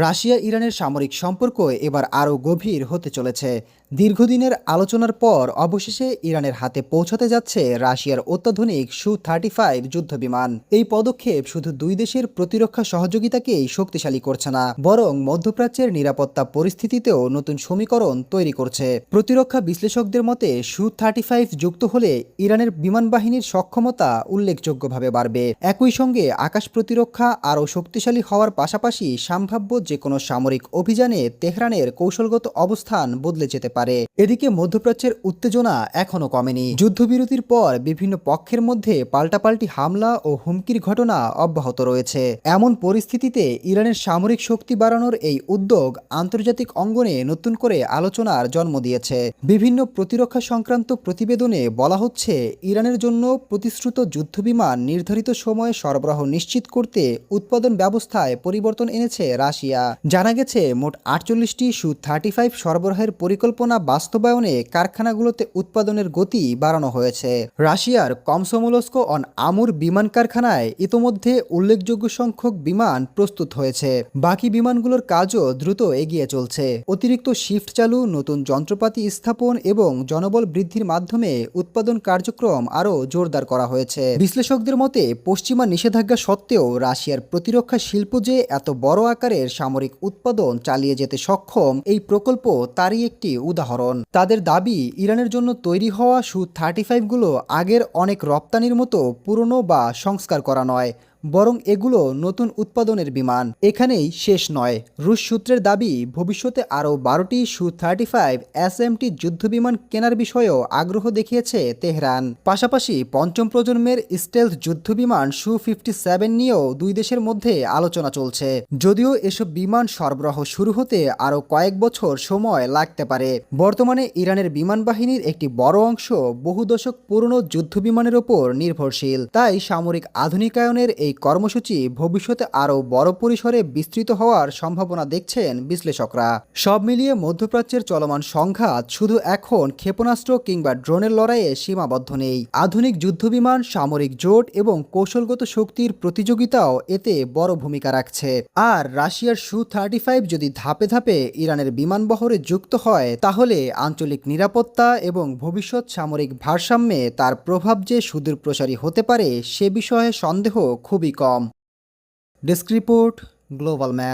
Russia ইরানের সামরিক সম্পর্ক এবার আরও গভীর হতে চলেছে। দীর্ঘদিনের আলোচনার পর অবশেষে ইরানের হাতে পৌঁছাতে যাচ্ছে রাশিয়ার অত্যাধুনিক সু-35 যুদ্ধবিমান। এই পদক্ষেপ শুধু দুই দেশের প্রতিরক্ষা সহযোগিতাকেই শক্তিশালী করছে না, বরং মধ্যপ্রাচ্যের নিরাপত্তা পরিস্থিতিতেও নতুন সমীকরণ তৈরি করছে। প্রতিরক্ষা বিশ্লেষকদের মতে সু-35 যুক্ত হলে ইরানের বিমান বাহিনীর সক্ষমতা উল্লেখযোগ্যভাবে বাড়বে। একই সঙ্গে আকাশ প্রতিরক্ষা আরও শক্তিশালী হওয়ার পাশাপাশি সম্ভাব্য যে কোনো সামরিক অভিযানে তেহরানের কৌশলগত অবস্থান বদলে যেতে পারে। এদিকে মধ্যপ্রাচ্যের উত্তেজনা এখনও কমেনি। যুদ্ধবিরতির পর বিভিন্ন পক্ষের মধ্যে পাল্টাপাল্টি হামলা ও হুমকির ঘটনা অব্যাহত রয়েছে। এমন পরিস্থিতিতে ইরানের সামরিক শক্তি বাড়ানোর এই উদ্যোগ আন্তর্জাতিক অঙ্গনে নতুন করে আলোচনার জন্ম দিয়েছে। বিভিন্ন প্রতিরক্ষা সংক্রান্ত প্রতিবেদনে বলা হচ্ছে, ইরানের জন্য প্রতিশ্রুত যুদ্ধবিমান নির্ধারিত সময়ে সরবরাহ নিশ্চিত করতে উৎপাদন ব্যবস্থায় পরিবর্তন এনেছে রাশিয়া। জানা গেছে, মোট 48টি সু-35 সরবরাহের পরিকল্পনা বাস্তবায়নে কারখানাগুলোতে উৎপাদনের গতি বাড়ানো হয়েছে। রাশিয়ার কমসোমোলস্ক অন আমুর বিমান কারখানায় ইতোমধ্যে উল্লেখযোগ্য সংখ্যক বিমান প্রস্তুত হয়েছে। বাকি বিমানগুলোর কাজও দ্রুত এগিয়ে চলছে। অতিরিক্ত শিফট চালু, নতুন যন্ত্রপাতি স্থাপন এবং জনবল বৃদ্ধির মাধ্যমে উৎপাদন কার্যক্রম আরও জোরদার করা হয়েছে। বিশ্লেষকদের মতে, পশ্চিমা নিষেধাজ্ঞা সত্ত্বেও রাশিয়ার প্রতিরক্ষা শিল্প যে এত বড় আকারের সামরিক উৎপাদন চালিয়ে যেতে সক্ষম, এই প্রকল্প তারই একটি উদাহরণ। তাদের দাবি, ইরানের জন্য তৈরি হওয়া সু-35 গুলো আগের অনেক রপ্তানির মতো পুরনো বা সংস্কার করা নয়, বরং এগুলো নতুন উৎপাদনের বিমান। এখানেই শেষ নয়। রুশ সূত্রের দাবি, ভবিষ্যতে আরও 12টি সু-35 এসএমটি যুদ্ধবিমান কেনার বিষয়েও আগ্রহ দেখিয়েছে তেহরান। পাশাপাশি পঞ্চম প্রজন্মের স্টেলথ যুদ্ধবিমান সু-57 নিয়েও দুই দেশের মধ্যে আলোচনা চলছে। যদিও এসব বিমান সরবরাহ শুরু হতে আরও কয়েক বছর সময় লাগতে পারে। বর্তমানে ইরানের বিমান বাহিনীর একটি বড় অংশ বহু দশক পুরনো যুদ্ধবিমানের ওপর নির্ভরশীল। তাই সামরিক আধুনিকায়নের এই কর্মসূচি ভবিষ্যতে আরও বড় পরিসরে বিস্তৃত হওয়ার সম্ভাবনা দেখছেন বিশ্লেষকরা। সব মিলিয়ে মধ্যপ্রাচ্যের চলমান সংঘাত শুধু এখন ক্ষেপণাস্ত্র কিংবা ড্রোনের লড়াইয়ে সীমাবদ্ধ নেই। আধুনিক যুদ্ধবিমান, সামরিক জোট এবং কৌশলগত শক্তির প্রতিযোগিতাও এতে বড় ভূমিকা রাখছে। আর রাশিয়ার সু-35 যদি ধাপে ধাপে ইরানের বিমানবহরে যুক্ত হয়, তাহলে আঞ্চলিক নিরাপত্তা এবং ভবিষ্যৎ সামরিক ভারসাম্যে তার প্রভাব যে সুদূরপ্রসারী হতে পারে সে বিষয়ে সন্দেহ খুবই কম। Desk report, global math.